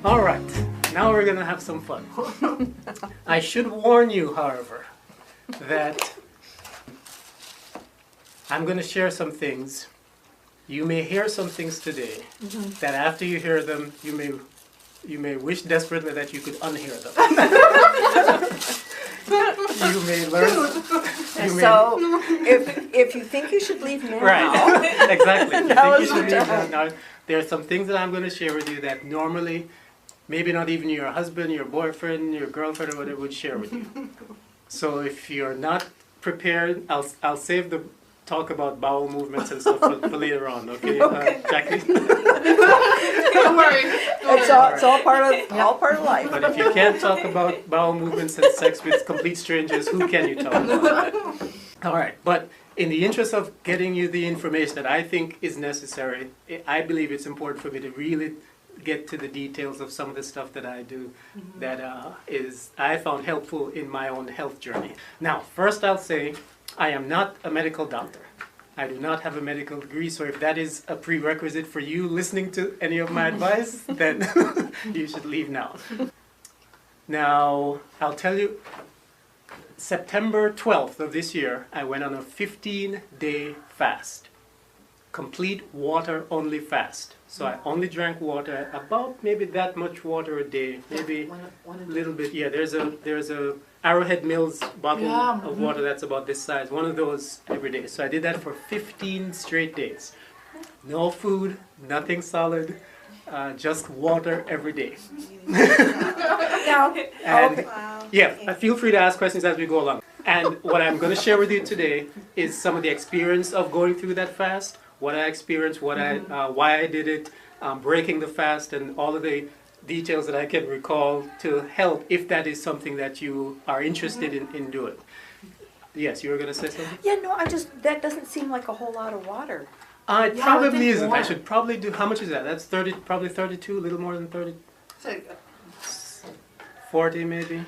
All right, now we're gonna have some fun. I should warn you, however, that I'm gonna share some things. You may hear some things today that after you hear them, you may wish desperately that you could unhear them. You may learn. So, if you think you should leave now, Right, exactly. You Now think is you should the leave time. now. There are some things that I'm going to share with you that normally, maybe not even your husband, your boyfriend, your girlfriend, or whatever would share with you. So if you're not prepared, I'll save the talk about bowel movements and stuff for later on. Okay, Jackie. Don't worry. it's all part of life. But if you can't talk about bowel movements and sex with complete strangers, who can you talk about? All right, but in the interest of getting you the information that I think is necessary, I believe it's important for me to really get to the details of some of the stuff that I do that I found helpful in my own health journey. Now, first I'll say I am not a medical doctor. I do not have a medical degree, so if that is a prerequisite for you listening to any of my advice, then you should leave now. Now, I'll tell you, September 12th of this year, I went on a 15-day fast. Complete water-only fast. So I only drank water, about maybe that much water a day, maybe a little bit. Yeah, there's a Arrowhead Mills bottle of water that's about this size, one of those every day. So I did that for 15 straight days. No food, nothing solid, just water every day. Now, And yeah, feel free to ask questions as we go along. And what I'm going to share with you today is some of the experience of going through that fast, what I experienced, why I did it, breaking the fast, and all of the details that I can recall to help if that is something that you are interested in doing. Yes, you were going to say something? yeah, no, that doesn't seem like a whole lot of water. It Yeah, I probably think isn't. I more. should probably do, how much is that? That's 30, probably 32, a little more than 30, So, 40 maybe?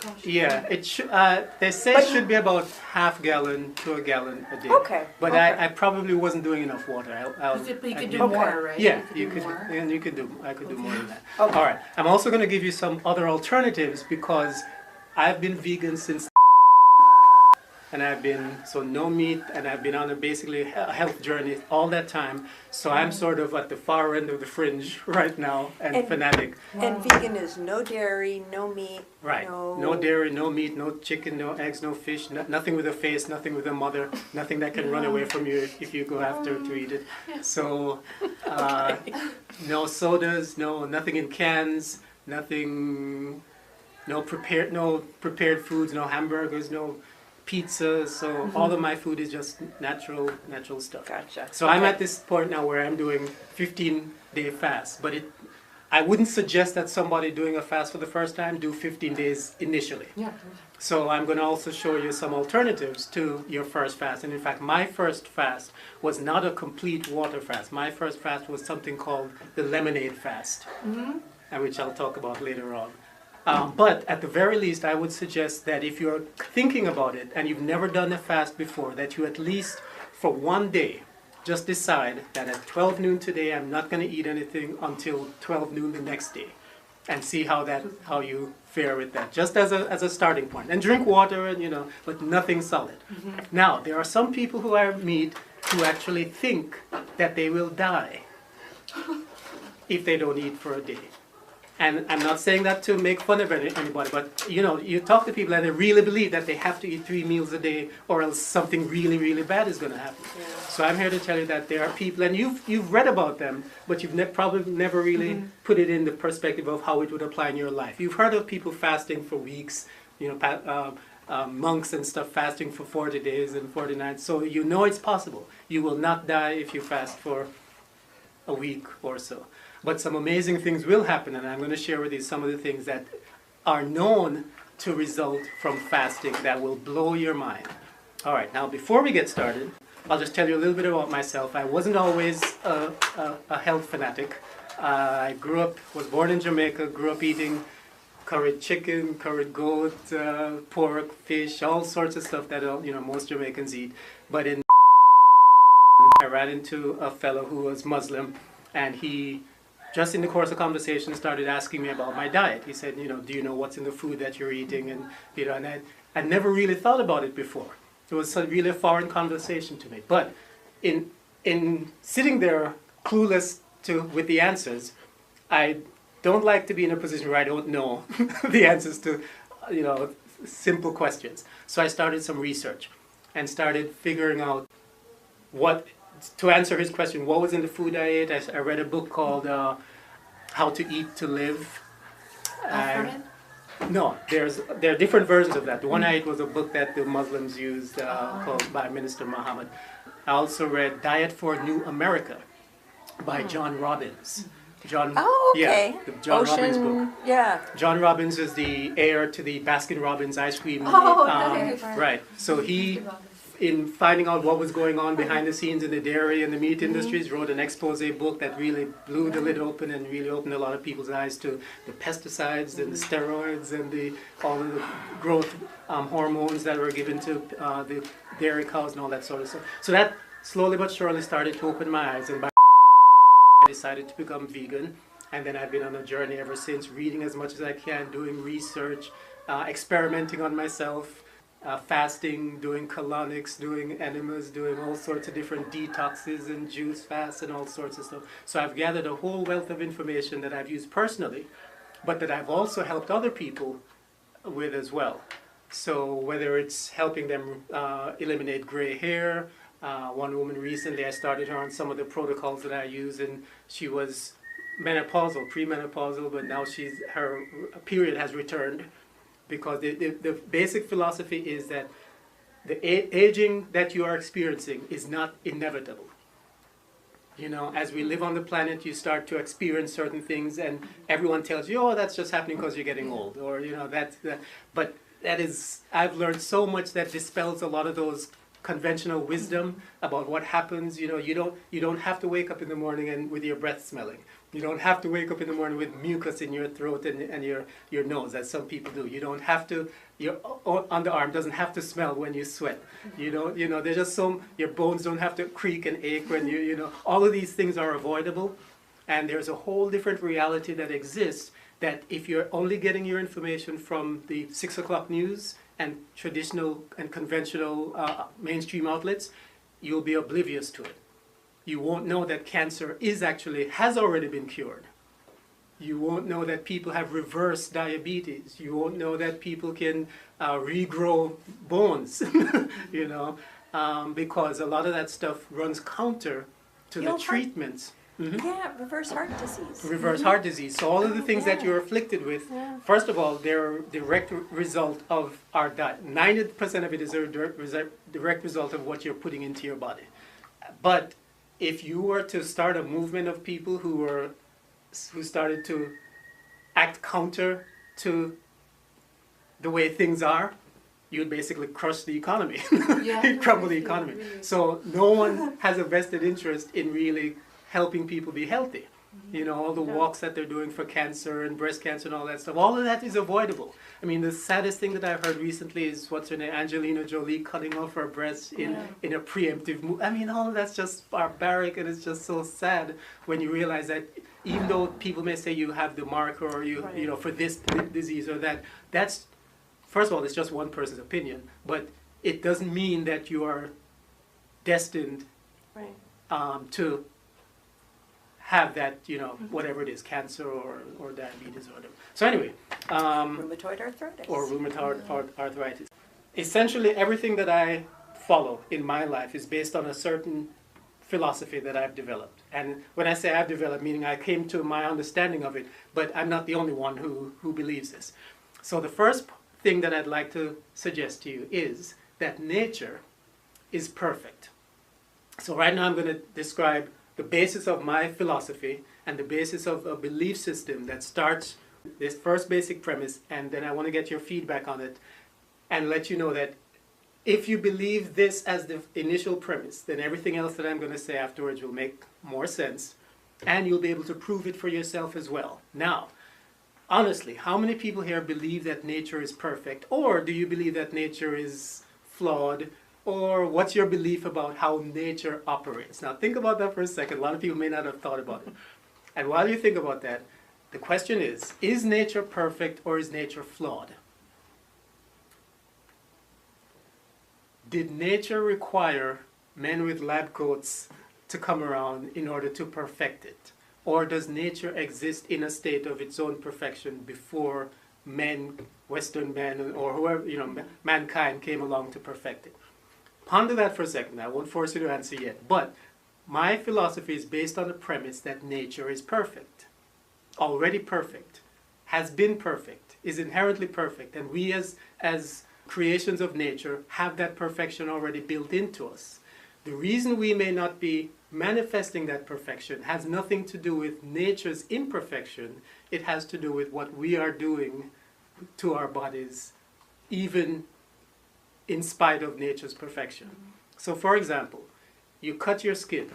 gosh. Yeah, it should. They say But it should be about half gallon to a gallon a day. Okay. But okay. I probably wasn't doing enough water. But you could do Okay. more, right? Yeah, do you could, more. and you could do. I could do more than that. Okay. All right. I'm also going to give you some other alternatives because I've been vegan since, and I've been no meat, and I've been on basically a health journey all that time. So I'm sort of at the far end of the fringe right now and fanatic. And vegan is no dairy, no meat, Right. No dairy, no meat, no chicken, no eggs, no fish, nothing with a face, nothing with a mother, nothing that can run away from you if you go after to eat it. So, no sodas, nothing in cans, nothing, no prepared foods, no hamburgers, no pizza. So all of my food is just natural stuff. Gotcha. So I'm at this point now where I'm doing 15-day fast, but I wouldn't suggest that somebody doing a fast for the first time do 15 days initially. Yeah. So I'm going to also show you some alternatives to your first fast. And in fact, my first fast was not a complete water fast. My first fast was something called the lemonade fast, and which I'll talk about later on. But at the very least, I would suggest that if you're thinking about it and you've never done a fast before, that you at least for one day just decide that at 12 noon today, I'm not going to eat anything until 12 noon the next day, and see how you fare with that, just as a starting point. And drink water, and but nothing solid. Now, there are some people who I meet who actually think that they will die if they don't eat for a day. And I'm not saying that to make fun of anybody, but you talk to people and they really believe that they have to eat 3 meals a day or else something really, really bad is going to happen. Yeah. So I'm here to tell you that there are people, and you've read about them, but you've probably never really put it in the perspective of how it would apply in your life. You've heard of people fasting for weeks, monks and stuff fasting for 40 days and 40 nights. So you know it's possible. You will not die if you fast for a week or so. But some amazing things will happen, and I'm going to share with you some of the things that are known to result from fasting that will blow your mind. All right, now before we get started, I'll just tell you a little bit about myself. I wasn't always a health fanatic. I was born in Jamaica, grew up eating curried chicken, curried goat, pork, fish, all sorts of stuff that most Jamaicans eat. But I ran into a fellow who was Muslim, and he just in the course of conversation, started asking me about my diet. He said, do you know what's in the food that you're eating? And, and I'd never really thought about it before. It was really a foreign conversation to me. But in sitting there clueless with the answers, I don't like to be in a position where I don't know the answers to, simple questions. So I started some research and started figuring out to answer his question, what was in the food I ate. I read a book called How to Eat to Live. No, there are different versions of that. The one I ate was a book that the Muslims used called by Minister Muhammad. I also read Diet for New America by John Robbins. John Robbins book. Yeah. John Robbins is the heir to the Baskin-Robbins ice cream. nice. Right. So he, in finding out what was going on behind the scenes in the dairy and the meat industries, wrote an expose book that really blew the lid open and really opened a lot of people's eyes to the pesticides and the steroids and all of the growth hormones that were given to the dairy cows and all that sort of stuff. So that slowly but surely started to open my eyes, and by I decided to become vegan, and then I've been on a journey ever since, reading as much as I can, doing research, experimenting on myself, fasting, doing colonics, doing enemas, doing all sorts of different detoxes and juice fasts and all sorts of stuff. So I've gathered a whole wealth of information that I've used personally, but that I've also helped other people with as well. So whether it's helping them eliminate gray hair. One woman recently, I started her on some of the protocols that I use, and she was premenopausal, but now her period has returned, because the basic philosophy is that the aging that you are experiencing is not inevitable. As we live on the planet, you start to experience certain things, and everyone tells you, oh, that's just happening because you're getting old, or but that is, I've learned so much that dispels a lot of those conventional wisdom about what happens. You don't have to wake up in the morning and with your breath smelling. You don't have to wake up in the morning with mucus in your throat and your nose, as some people do. You don't have to, your underarm doesn't have to smell when you sweat. There's just your bones don't have to creak and ache when all of these things are avoidable. And there's a whole different reality that exists, that if you're only getting your information from the 6 o'clock news and traditional and conventional mainstream outlets, you'll be oblivious to it. You won't know that cancer has already been cured. You won't know that people have reverse diabetes. You won't know that people can regrow bones, because a lot of that stuff runs counter to the treatments. Mm-hmm. Yeah, reverse heart disease. Reverse heart disease. So all of the things that you're afflicted with, first of all, they're a direct result of our diet. 90% of it is a direct result of what you're putting into your body. But if you were to start a movement of people who started to act counter to the way things are, you'd basically crush the economy. You'd crumble the economy. Really. So no one has a vested interest in really helping people be healthy. All the walks that they're doing for cancer and breast cancer and all that stuff, all of that is avoidable. I mean, the saddest thing that I've heard recently is, what's her name, Angelina Jolie cutting off her breasts in a preemptive move. I mean, all of that's just barbaric, and it's just so sad when you realize that even though people may say you have the marker, or for this disease or that, that's, first of all, it's just one person's opinion, but it doesn't mean that you are destined to have that, whatever it is, cancer or diabetes or whatever. So anyway. Rheumatoid arthritis. Or rheumatoid arthritis. Essentially, everything that I follow in my life is based on a certain philosophy that I've developed. And when I say I've developed, meaning I came to my understanding of it, but I'm not the only one who believes this. So the first thing that I'd like to suggest to you is that nature is perfect. So right now I'm going to describe the basis of my philosophy and the basis of a belief system that starts this first basic premise, and then I want to get your feedback on it and let you know that if you believe this as the initial premise, then everything else that I'm going to say afterwards will make more sense, and you'll be able to prove it for yourself as well. Now, honestly, how many people here believe that nature is perfect, or do you believe that nature is flawed? Or what's your belief about how nature operates? Now think about that for a second. A lot of people may not have thought about it. And while you think about that, the question is nature perfect or is nature flawed? Did nature require men with lab coats to come around in order to perfect it? Or does nature exist in a state of its own perfection before men, Western men, or whoever, mankind came along to perfect it? Ponder that for a second. I won't force you to answer yet. But my philosophy is based on the premise that nature is perfect, already perfect, has been perfect, is inherently perfect, and we as creations of nature have that perfection already built into us. The reason we may not be manifesting that perfection has nothing to do with nature's imperfection. It has to do with what we are doing to our bodies, even in spite of nature's perfection. So for example, you cut your skin.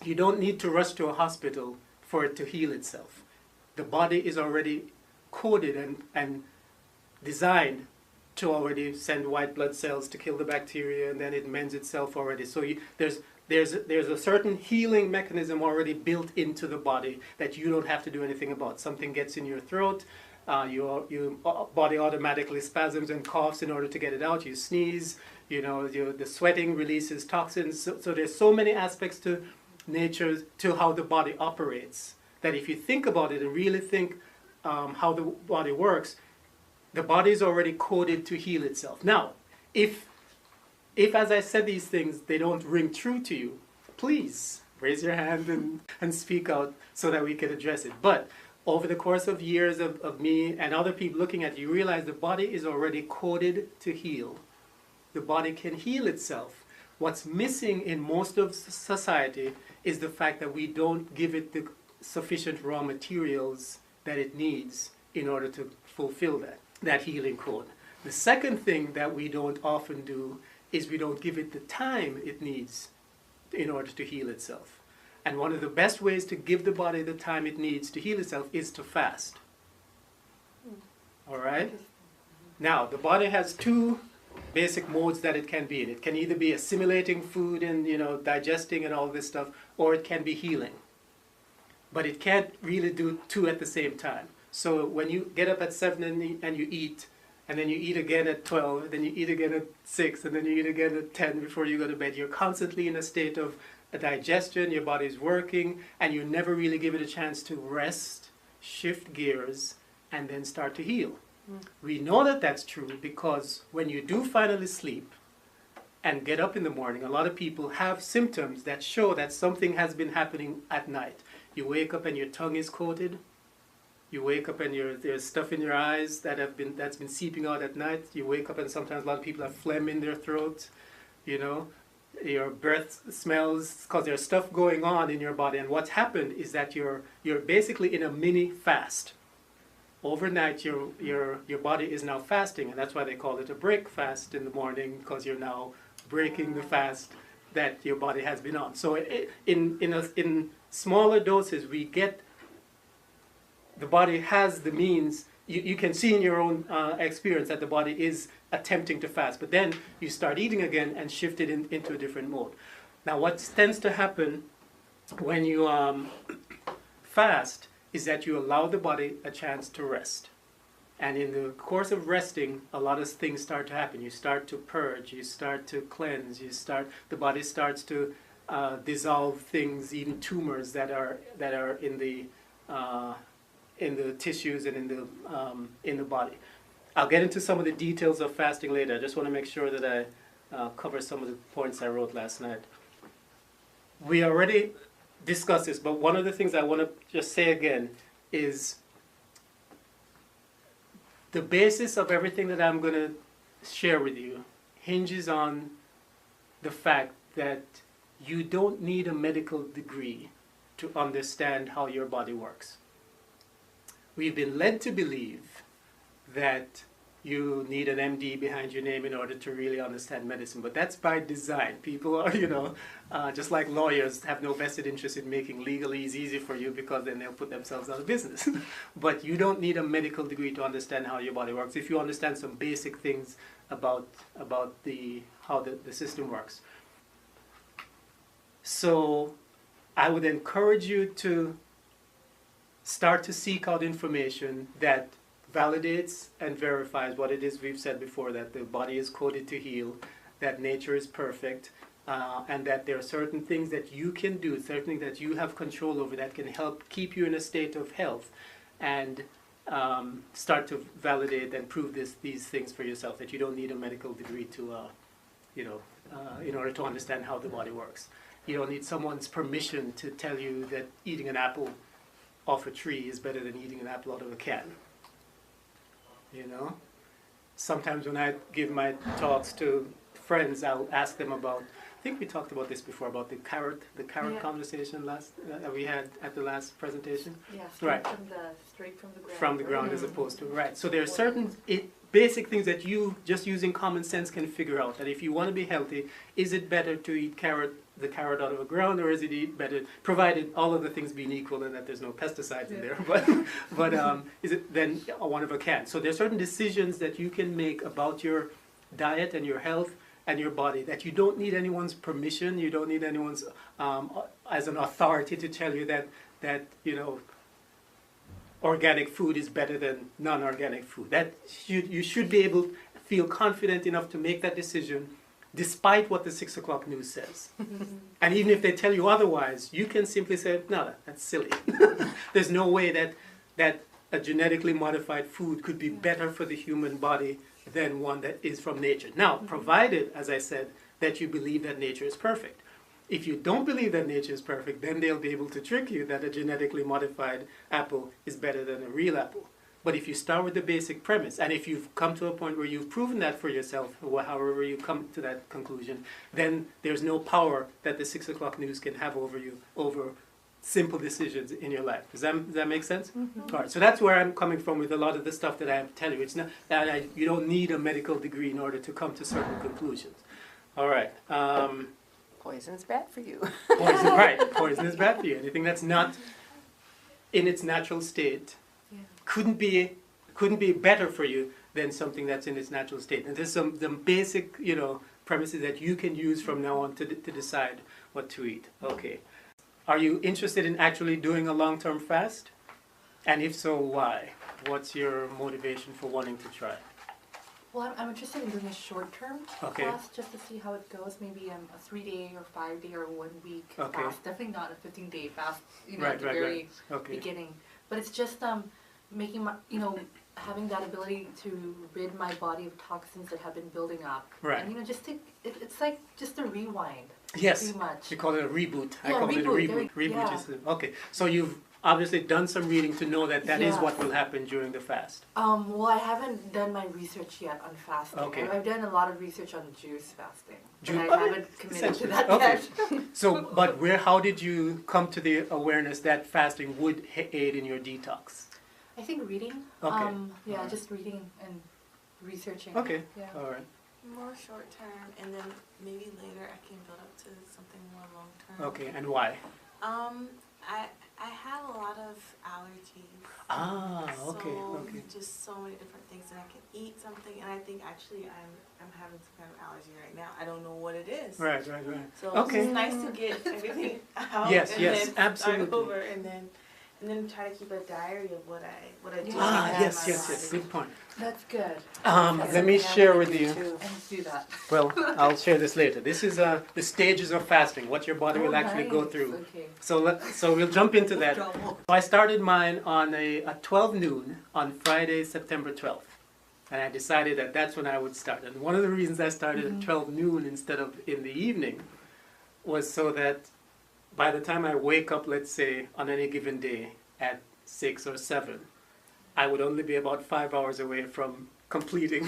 You don't need to rush to a hospital for it to heal itself. The body is already coded and designed to already send white blood cells to kill the bacteria, and then it mends itself already. So there's a certain healing mechanism already built into the body that you don't have to do anything about. Something gets in your throat, your body automatically spasms and coughs in order to get it out. You sneeze, the sweating releases toxins. So there's so many aspects to nature, to how the body operates, that if you think about it and really think how the body works, the body is already coded to heal itself. Now, if as I said these things, they don't ring true to you, please raise your hand and speak out so that we can address it. But over the course of years of me and other people looking at you, realize the body is already coded to heal. The body can heal itself. What's missing in most of society is the fact that we don't give it the sufficient raw materials that it needs in order to fulfill that healing code. The second thing that we don't often do is we don't give it the time it needs in order to heal itself. And one of the best ways to give the body the time it needs to heal itself is to fast. All right? Now, the body has two basic modes that it can be in. It can either be assimilating food and digesting and all this stuff, or it can be healing. But it can't really do two at the same time. So when you get up at 7 and you eat, and then you eat again at 12, then you eat again at 6, and then you eat again at 10 before you go to bed, you're constantly in a state of digestion, your body's working, and you never really give it a chance to rest, shift gears, and then start to heal. We know that that's true because when you do finally sleep and get up in the morning, a lot of people have symptoms that show that something has been happening at night. You wake up and your tongue is coated. You wake up and there's stuff in your eyes that's been seeping out at night. You wake up and sometimes a lot of people have phlegm in their throat. Your breath smells because there's stuff going on in your body. And what's happened is that you're basically in a mini fast. Overnight, your body is now fasting, and that's why they call it a break fast in the morning, because you're now breaking the fast that your body has been on. So in smaller doses, we get the body has the means. You can see in your own experience that the body is attempting to fast, but then you start eating again and shift it into a different mode. Now, what tends to happen when you fast is that you allow the body a chance to rest. And in the course of resting, a lot of things start to happen. You start to purge, you start to cleanse, the body starts to dissolve things, even tumors that are in the tissues and in the body. I'll get into some of the details of fasting later. I just want to make sure that I cover some of the points I wrote last night. We already discussed this, but one of the things I want to just say again is the basis of everything that I'm going to share with you hinges on the fact that you don't need a medical degree to understand how your body works. We've been led to believe that you need an MD behind your name in order to really understand medicine, but that's by design. People are, just like lawyers, have no vested interest in making legalese easy for you because then they'll put themselves out of business. But you don't need a medical degree to understand how your body works if you understand some basic things about how the system works. So I would encourage you to start to seek out information that validates and verifies what it is we've said before, that the body is coded to heal, that nature is perfect, and that there are certain things that you can do, certain things that you have control over that can help keep you in a state of health, and start to validate and prove these things for yourself, that you don't need a medical degree to, in order to understand how the body works. You don't need someone's permission to tell you that eating an apple off a tree is better than eating an apple out of a can. You know? Sometimes when I give my talks to friends, I'll ask them about, I think we talked about this before, about the carrot Yeah. conversation that we had at the last presentation. Yeah, Right. straight from the ground. From the ground as opposed to, right. So there are certain basic things that you, just using common sense, can figure out. That if you want to be healthy, is it better to eat the carrot out of the ground, or is it better, provided all of the things being equal and that there's no pesticides in there, but is it then one of a can? So there are certain decisions that you can make about your diet and your health and your body that you don't need anyone's permission, you don't need anyone's as an authority to tell you that organic food is better than non-organic food. That you should be able to feel confident enough to make that decision despite what the 6 o'clock news says. And even if they tell you otherwise, you can simply say, no, that's silly. There's no way that a genetically modified food could be better for the human body than one that is from nature. Now, provided, as I said, that you believe that nature is perfect. If you don't believe that nature is perfect, then they'll be able to trick you that a genetically modified apple is better than a real apple. But if you start with the basic premise, and if you've come to a point where you've proven that for yourself, or however you come to that conclusion, then there's no power that the 6 o'clock news can have over you, over simple decisions in your life. Does that make sense? All right, so that's where I'm coming from with a lot of the stuff that I have to tell you. It's not that you don't need a medical degree in order to come to certain conclusions. All right. Poison's bad for you. Poison, right. Poison is bad for you. Anything that's not in its natural state couldn't be better for you than something that's in its natural state. And there's some basic, premises that you can use from now on to decide what to eat. Okay. Are you interested in actually doing a long-term fast? And if so, why? What's your motivation for wanting to try? Well, I'm interested in doing a short-term fast just to see how it goes. Maybe a 3-day or 5-day or 1 week fast. Definitely not a 15-day fast. At the very beginning. But it's just making my, having that ability to rid my body of toxins that have been building up. Right. And just it's like just a rewind. Yes. Pretty much. You call it a reboot. I Yeah, call it a reboot. reboot. Reboot is okay. So you've obviously done some reading to know that is what will happen during the fast. Well, I haven't done my research yet on fasting. Okay. I've done a lot of research on juice fasting. Juice- But I haven't committed to that Okay. yet. So, but how did you come to the awareness that fasting would aid in your detox? I think reading. Okay. Just reading and researching. Okay. Yeah. All right. More short term, and then maybe later I can build up to something more long term. Okay. And why? I have a lot of allergies. Ah. Okay. So Okay. just so many different things, and I can eat something, and I think actually I'm having some kind of allergy right now. I don't know what it is. Right. So Okay. it's nice to get everything out. Yes, and yes, then absolutely. Start over, and then try to keep a diary of what I do. Ah. in Yes. my Yes. body. Good point. That's good. Let me share with you. And do that. Well, I'll share this later. This is the stages of fasting, what your body will actually go Nice. through. Okay. So we'll jump into that. So I started mine on at 12 noon on Friday, September 12th. And I decided that that's when I would start. And one of the reasons I started at 12 noon instead of in the evening was so that by the time I wake up, let's say, on any given day at 6 or 7, I would only be about 5 hours away from completing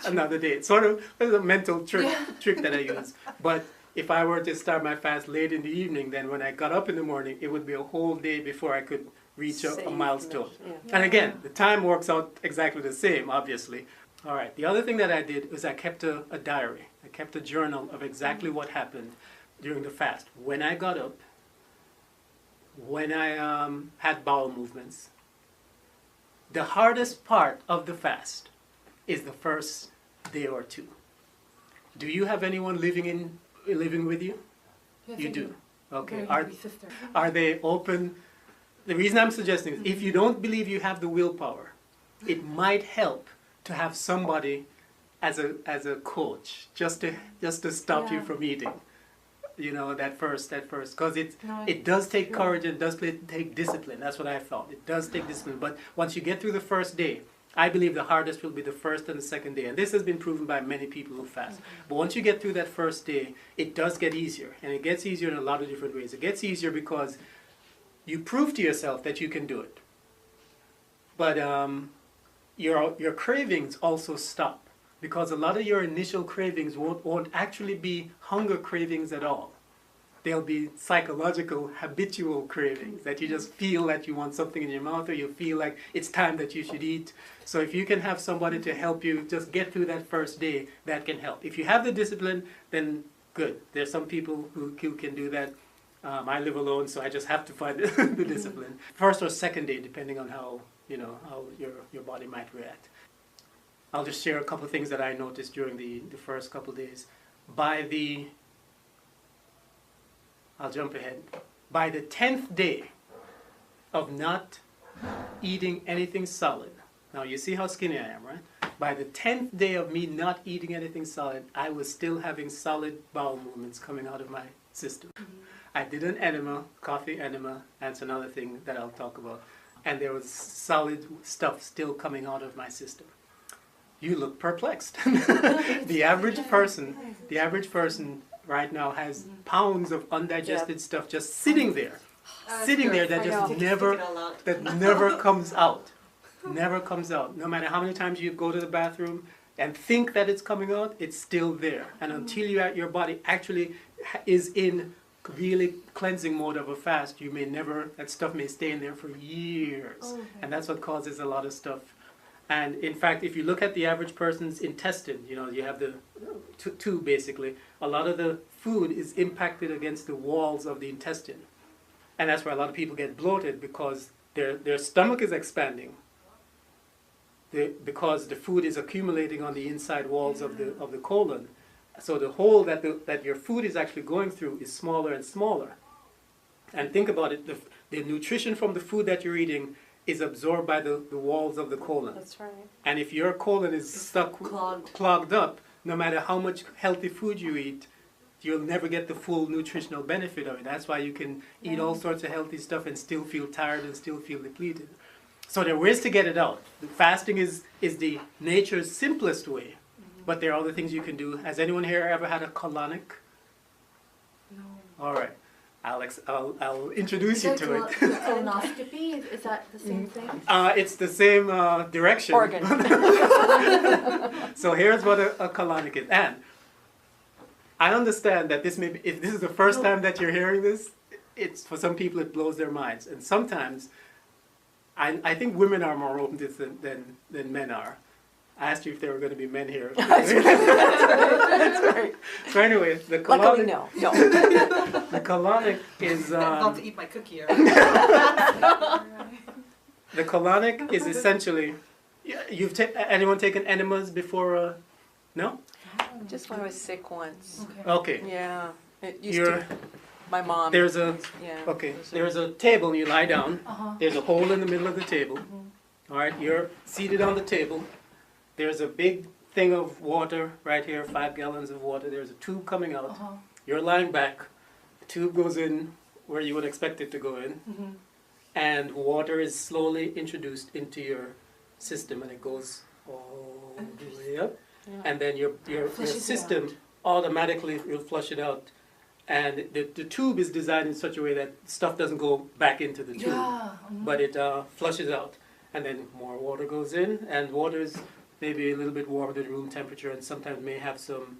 another day. It's sort of a mental trick that I use. But if I were to start my fast late in the evening, then when I got up in the morning, it would be a whole day before I could reach a milestone. And again, the time works out exactly the same, obviously. All right, the other thing that I did was I kept a diary. I kept a journal of exactly what happened during the fast. When I got up, when I had bowel movements. The hardest part of the fast is the first day or two. Do you have anyone living with you? Yes, You I do. Okay. Very happy sister. Are they open the reason I'm suggesting is if you don't believe you have the willpower, it might help to have somebody as a coach just to stop you from eating. You know, that first, because it does take courage and it does take discipline. That's what I found. It does take discipline. But once you get through the first day, I believe the hardest will be the first and the second day. And this has been proven by many people who fast. But once you get through that first day, it does get easier. And it gets easier in a lot of different ways. It gets easier because you prove to yourself that you can do it. But your cravings also stop. Because a lot of your initial cravings won't actually be hunger cravings at all. They'll be psychological, habitual cravings that you just feel that you want something in your mouth or you feel like it's time that you should eat. So if you can have somebody to help you just get through that first day, that can help. If you have the discipline, then good. There's some people who can do that. I live alone, so I just have to find the discipline. First or second day, depending on how your body might react. I'll just share a couple of things that I noticed during the first couple of days. I'll jump ahead. By the 10th day of not eating anything solid, now you see how skinny I am, right? By the 10th day of me not eating anything solid, I was still having solid bowel movements coming out of my system. I did an enema, coffee enema, that's another thing that I'll talk about. And there was solid stuff still coming out of my system. You look perplexed. The average person right now has pounds of undigested stuff just sitting there. That just never comes out. Never comes out. No matter how many times you go to the bathroom and think that it's coming out, it's still there. And until your body actually is in really cleansing mode of a fast, that stuff may stay in there for years. Okay. And that's what causes a lot of stuff. And in fact, if you look at the average person's intestine, you have the two basically, a lot of the food is impacted against the walls of the intestine. And that's why a lot of people get bloated because their stomach is expanding. Because the food is accumulating on the inside walls of the colon. So the hole that your food is actually going through is smaller and smaller. And think about it, the nutrition from the food that you're eating is absorbed by the walls of the colon. That's right. And if your colon is clogged up, no matter how much healthy food you eat, you'll never get the full nutritional benefit of it. That's why you can eat all sorts of healthy stuff and still feel tired and still feel depleted. So there are ways to get it out. Fasting is the nature's simplest way, but there are other things you can do. Has anyone here ever had a colonic? No. All right. Alex, I'll introduce you to it. Colonoscopy, is that the same thing? It's the same direction. Organ. So here's what a colonic is. And I understand that if this is the first time that you're hearing this, it's for some people it blows their minds. And sometimes, I think women are more open to this than men are. I asked you if there were going to be men here. That's right. So anyway, the colonic. Luckily, no. The colonic is. I'm about to eat my cookie. The colonic is essentially. Anyone taken enemas before? No. Just when I was sick once. Okay. Yeah. It used to. My mom. There's a. Yeah. Okay. There's a table and you lie down. There's a hole in the middle of the table. All right. You're seated on the table. There's a big thing of water right here, 5 gallons of water. There's a tube coming out. You're lying back. The tube goes in where you would expect it to go in. And water is slowly introduced into your system, and it goes all the way up. Yeah. And then your system automatically will flush it out. And the tube is designed in such a way that stuff doesn't go back into the tube, but it flushes out. And then more water goes in, and water is maybe a little bit warmer than room temperature, and sometimes may have some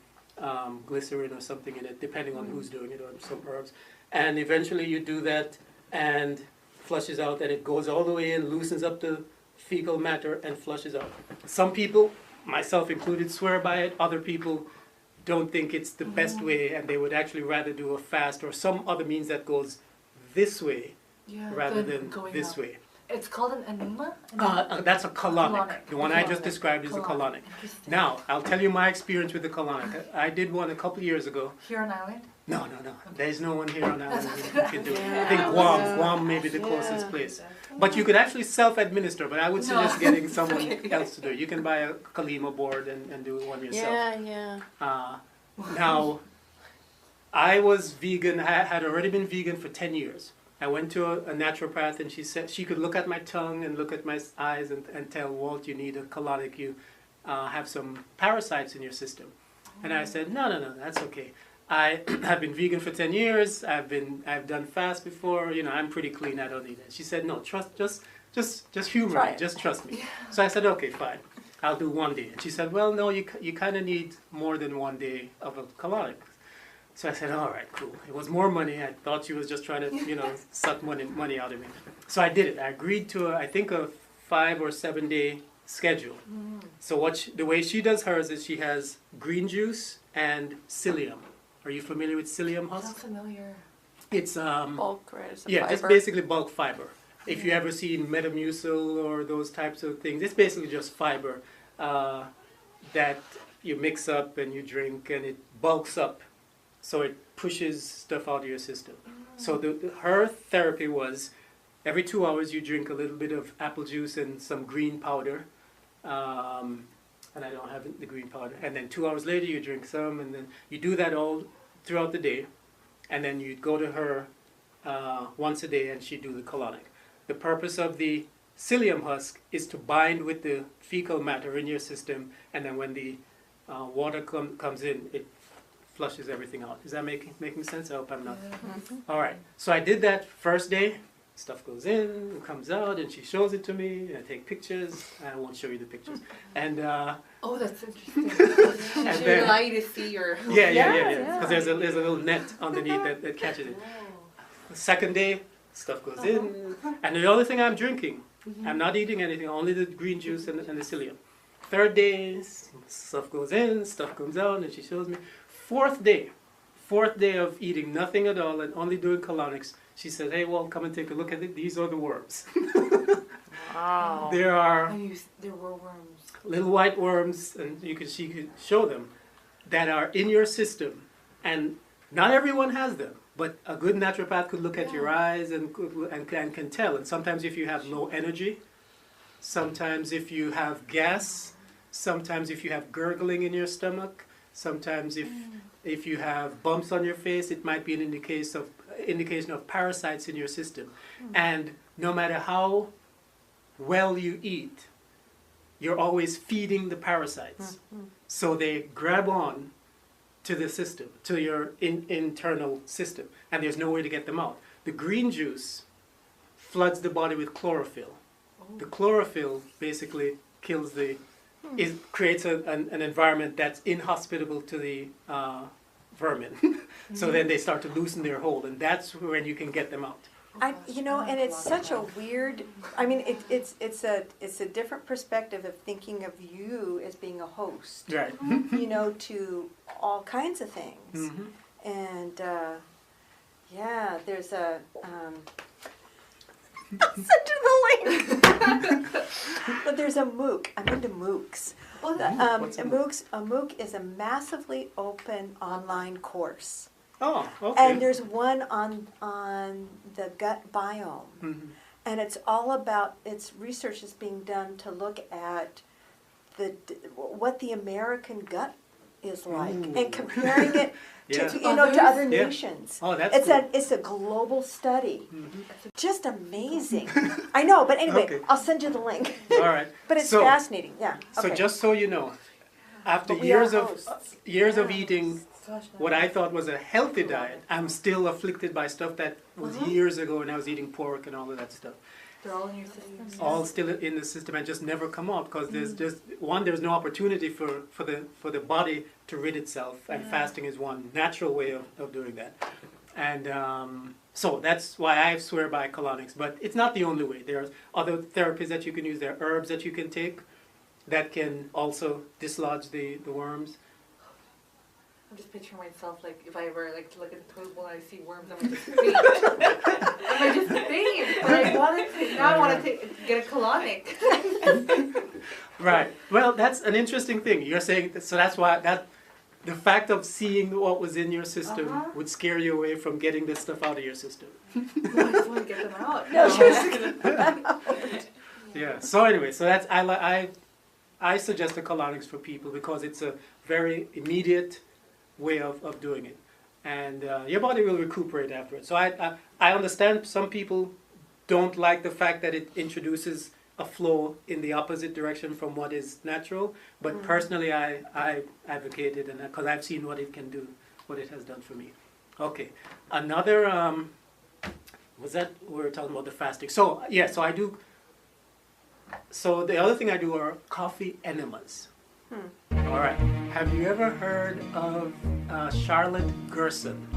glycerin or something in it, depending on who's doing it, or some herbs. And eventually you do that, and flushes out, and it goes all the way in, loosens up the fecal matter, and flushes out. Some people, myself included, swear by it. Other people don't think it's the best way, and they would actually rather do a fast or some other means that goes this way rather than this way. It's called an enema? That's a colonic. Colonic. The one I just described is a colonic. Now, I'll tell you my experience with the colonic. I did one a couple years ago. Here on island? No. There's no one here on island who can do it. I think Guam may be the closest place. But you could actually self-administer, but I would suggest getting someone else to do it. You can buy a Kalima board and do one yourself. Now, I was vegan. I had already been vegan for 10 years. I went to a naturopath, and she said she could look at my tongue and look at my eyes and tell, Walt, you need a colonic. You have some parasites in your system. And I said, no, that's okay. I have been vegan for 10 years. I've done fast before. You know, I'm pretty clean. I don't need it. She said, no, just humor me. Just trust me. So I said, okay, fine. I'll do 1 day. And she said, well, no, you kind of need more than 1 day of a colonic. So I said, all right, cool. It was more money. I thought she was just trying to, suck money out of me. So I did it. I agreed to, I think, a 5 or 7 day schedule. So the way she does hers is she has green juice and psyllium. Are you familiar with psyllium husk? I'm familiar. It's bulk, right? it's basically bulk fiber. If you ever see Metamucil or those types of things, it's basically just fiber that you mix up and you drink, and it bulks up. So it pushes stuff out of your system. So her therapy was every 2 hours you drink a little bit of apple juice and some green powder. And I don't have the green powder. And then 2 hours later you drink some, and then you do that all throughout the day. And then you'd go to her once a day, and she'd do the colonic. The purpose of the psyllium husk is to bind with the fecal matter in your system, and then when the water comes in, it flushes everything out. Is that making sense? I hope I'm not. All right. So I did that first day. Stuff goes in, it comes out, and she shows it to me. And I take pictures. I won't show you the pictures. And oh, that's interesting. and She then, allow you to see your. Yeah. Because there's a little net underneath that catches it. The second day, stuff goes in, and the only thing I'm drinking, I'm not eating anything, only the green juice and the psyllium. Third day, stuff goes in, stuff comes out, and she shows me. Fourth day of eating nothing at all and only doing colonics, she said, hey, well, come and take a look at it. These are the worms. Wow. There were worms. Little white worms, and she could show them, that are in your system. And not everyone has them, but a good naturopath could look at your eyes and can tell. And sometimes if you have low energy, sometimes if you have gas, sometimes if you have gurgling in your stomach, sometimes if you have bumps on your face, it might be an indication of parasites in your system. And no matter how well you eat, you're always feeding the parasites. So they grab on to the system, to your internal system, and there's no way to get them out. The green juice floods the body with chlorophyll. The chlorophyll basically kills it creates an environment that's inhospitable to the vermin. So then they start to loosen their hold, and that's when you can get them out. And it's such a weird. I mean, it's a different perspective of thinking of you as being a host. Right. To all kinds of things, and there's a. Send you the link. But there's a MOOC. I'm into MOOCs. What's a MOOC? A MOOC is a massively open online course. Oh, okay. And there's one on the gut biome. And it's all about, its research is being done to look at what the American gut is like, and comparing it to other nations. Oh, that's cool. It's a global study. Just amazing. I know, but anyway, I'll send you the link. All right. But it's fascinating. Yeah. So just so you know, after years of eating what I thought was a healthy diet, I'm still afflicted by stuff that was years ago when I was eating pork and all of that stuff. They're all in your system. All still in the system and just never come out because there's no opportunity for the body to rid itself, and fasting is one natural way of doing that. And so that's why I swear by colonics, but it's not the only way. There's other therapies that you can use. There are herbs that you can take that can also dislodge the worms. I'm just picturing myself, like, if I ever, like, look at the toilet bowl and I see worms, I'm just faint. I'm just faint. But I want to get a colonic. Right. Well, that's an interesting thing. You're saying, so that's why, the fact of seeing what was in your system would scare you away from getting this stuff out of your system. No, I just want to get them out. No, just Yeah. So anyway, so that's, I suggest the colonics for people because it's a very immediate way of doing it. And your body will recuperate afterwards. So I understand some people don't like the fact that it introduces a flow in the opposite direction from what is natural. But personally, I advocate it because I've seen what it can do, what it has done for me. Okay. Another, was that, we were talking about the fasting. So, yeah, so I do, so the other thing I do are coffee enemas. All right. Have you ever heard of Charlotte Gerson?